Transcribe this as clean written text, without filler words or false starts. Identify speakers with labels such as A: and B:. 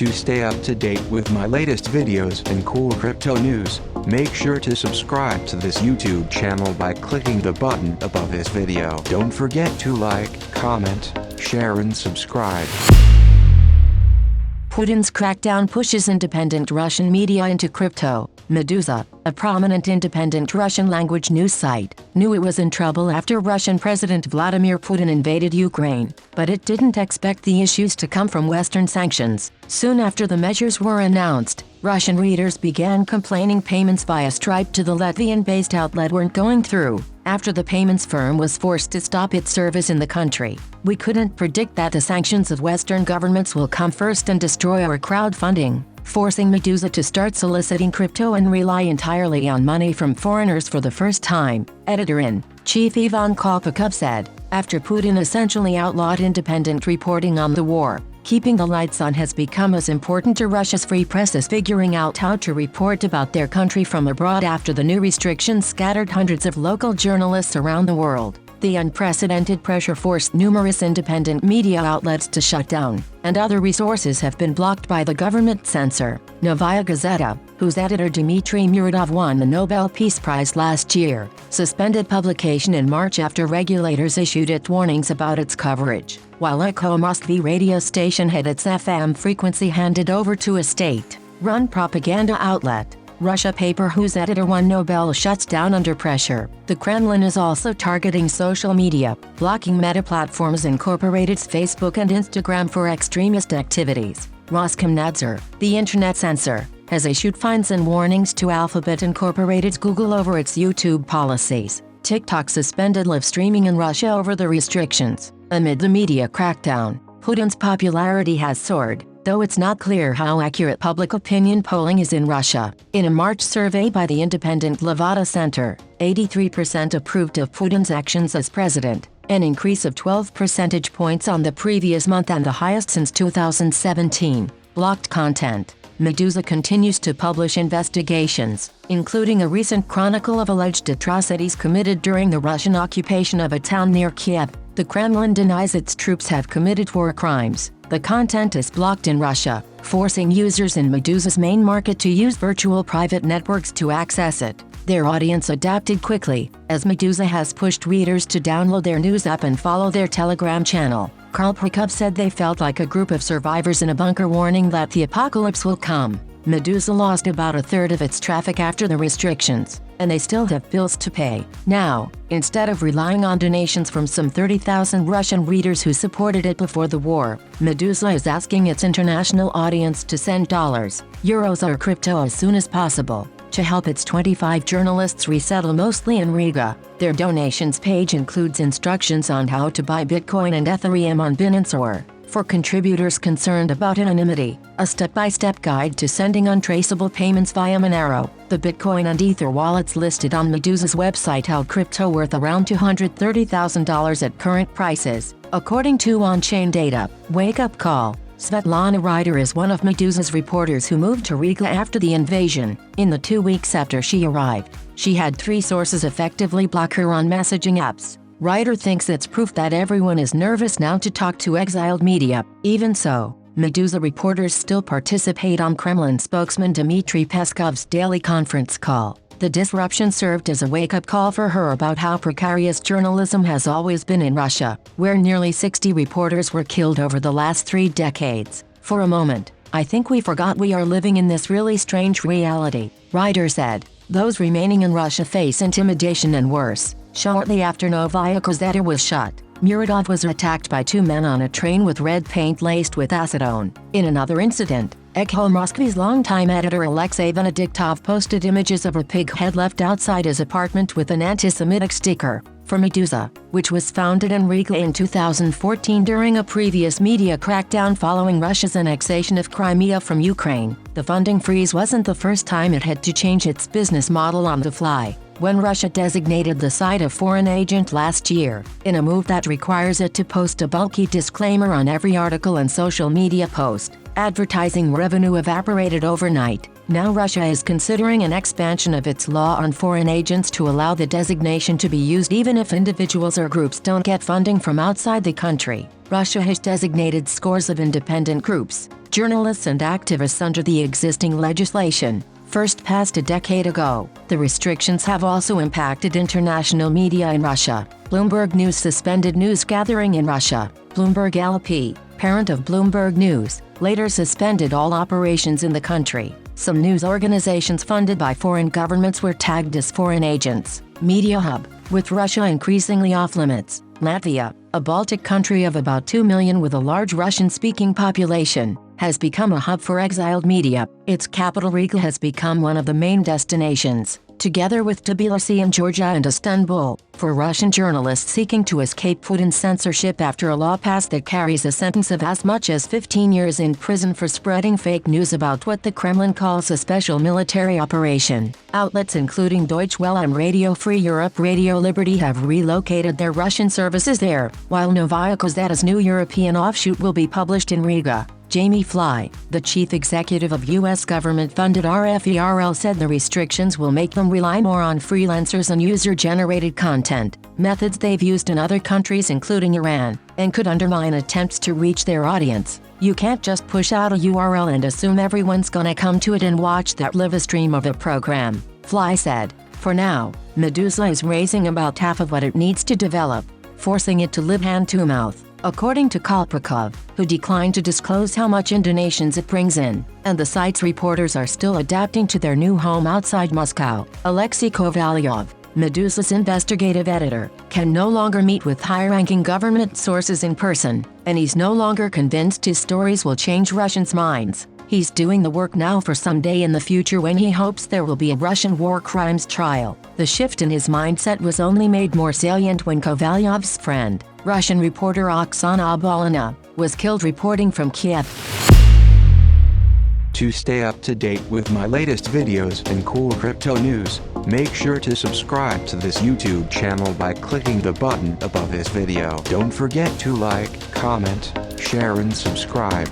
A: To stay up to date with my latest videos and cool crypto news, make sure to subscribe to this YouTube channel by clicking the button above this video. Don't forget to like, comment, share and subscribe.
B: Putin's crackdown pushes independent Russian media into crypto. Meduza, a prominent independent Russian-language news site, knew it was in trouble after Russian President Vladimir Putin invaded Ukraine, but it didn't expect the issues to come from Western sanctions. Soon after the measures were announced, Russian readers began complaining payments via Stripe to the Latvian-based outlet weren't going through, after the payments firm was forced to stop its service in the country. "We couldn't predict that the sanctions of Western governments will come first and destroy our crowdfunding, forcing Meduza to start soliciting crypto and rely entirely on money from foreigners for the first time," editor-in-chief Ivan Kolpakov said, after Putin essentially outlawed independent reporting on the war. Keeping the lights on has become as important to Russia's free press as figuring out how to report about their country from abroad after the new restrictions scattered hundreds of local journalists around the world. The unprecedented pressure forced numerous independent media outlets to shut down, and other resources have been blocked by the government censor. Novaya Gazeta, whose editor Dmitry Muradov won the Nobel Peace Prize last year, suspended publication in March after regulators issued it warnings about its coverage, while Echo Moskvy radio station had its FM frequency handed over to a state-run propaganda outlet. Russia paper whose editor won Nobel shuts down under pressure. The Kremlin is also targeting social media, blocking Meta Platforms Incorporated's Facebook and Instagram for extremist activities. Roskomnadzor, the internet censor, has issued fines and warnings to Alphabet Incorporated's Google over its YouTube policies. TikTok suspended live streaming in Russia over the restrictions. Amid the media crackdown, Putin's popularity has soared, though it's not clear how accurate public opinion polling is in Russia. In a March survey by the independent Levada Center, 83% approved of Putin's actions as president, an increase of 12 percentage points on the previous month and the highest since 2017. Blocked content. Meduza continues to publish investigations, including a recent chronicle of alleged atrocities committed during the Russian occupation of a town near Kiev. The Kremlin denies its troops have committed war crimes. The content is blocked in Russia, forcing users in Meduza's main market to use virtual private networks to access it. Their audience adapted quickly, as Meduza has pushed readers to download their news app and follow their Telegram channel. Kolpakov said they felt like a group of survivors in a bunker warning that the apocalypse will come. Meduza lost about a third of its traffic after the restrictions, and they still have bills to pay. Now, instead of relying on donations from some 30,000 Russian readers who supported it before the war, Meduza is asking its international audience to send dollars, euros or crypto as soon as possible, to help its 25 journalists resettle mostly in Riga. Their donations page includes instructions on how to buy Bitcoin and Ethereum on Binance or, for contributors concerned about anonymity, a step-by-step guide to sending untraceable payments via Monero. The Bitcoin and Ether wallets listed on Meduza's website held crypto worth around $230,000 at current prices, according to on-chain data. Wake up call. Svetlana Ryder is one of Meduza's reporters who moved to Riga after the invasion. In the 2 weeks after she arrived, she had 3 sources effectively block her on messaging apps. Ryder thinks it's proof that everyone is nervous now to talk to exiled media. Even so, Meduza reporters still participate on Kremlin spokesman Dmitry Peskov's daily conference call. The disruption served as a wake-up call for her about how precarious journalism has always been in Russia, where nearly 60 reporters were killed over the last 3 decades. "For a moment, I think we forgot we are living in this really strange reality," Ryder said. Those remaining in Russia face intimidation and worse. Shortly after Novaya Gazeta was shut, Muradov was attacked by 2 men on a train with red paint laced with acetone. In another incident, Echo Moskvy's longtime editor Alexei Venediktov posted images of a pig head left outside his apartment with an anti-Semitic sticker. For Meduza, which was founded in Riga in 2014 during a previous media crackdown following Russia's annexation of Crimea from Ukraine, the funding freeze wasn't the first time it had to change its business model on the fly. When Russia designated the site a foreign agent last year, in a move that requires it to post a bulky disclaimer on every article and social media post, advertising revenue evaporated overnight. Now Russia is considering an expansion of its law on foreign agents to allow the designation to be used even if individuals or groups don't get funding from outside the country. Russia has designated scores of independent groups, journalists and activists under the existing legislation, first passed a decade ago. The restrictions have also impacted international media in Russia. Bloomberg News suspended news gathering in Russia. Bloomberg LP, parent of Bloomberg News, later suspended all operations in the country. Some news organizations funded by foreign governments were tagged as foreign agents. Media Hub, with Russia increasingly off-limits. Latvia, a Baltic country of about 2 million with a large Russian-speaking population, has become a hub for exiled media. Its capital Riga has become one of the main destinations, together with Tbilisi and Georgia and Istanbul, for Russian journalists seeking to escape Putin's censorship after a law passed that carries a sentence of as much as 15 years in prison for spreading fake news about what the Kremlin calls a special military operation. Outlets including Deutsche Welle and Radio Free Europe, Radio Liberty have relocated their Russian services there, while Novaya Gazeta's new European offshoot will be published in Riga. Jamie Fly, the chief executive of U.S. government-funded RFERL, said the restrictions will make them rely more on freelancers and user-generated content, methods they've used in other countries including Iran, and could undermine attempts to reach their audience. You can't just push out a URL and assume everyone's gonna come to it and watch that live stream of a program, Fly said. For now, Meduza is raising about half of what it needs to develop, forcing it to live hand-to-mouth. According to Kolpakov, who declined to disclose how much in donations it brings in, and the site's reporters are still adapting to their new home outside Moscow, Alexei Kovalyov, Meduza's investigative editor, can no longer meet with high-ranking government sources in person, and he's no longer convinced his stories will change Russians' minds. He's doing the work now for someday in the future when he hopes there will be a Russian war crimes trial. The shift in his mindset was only made more salient when Kovalyov's friend, Russian reporter Oksana Balina, was killed reporting from Kiev.
A: To stay up to date with my latest videos and cool crypto news, make sure to subscribe to this YouTube channel by clicking the button above this video. Don't forget to like, comment, share and subscribe.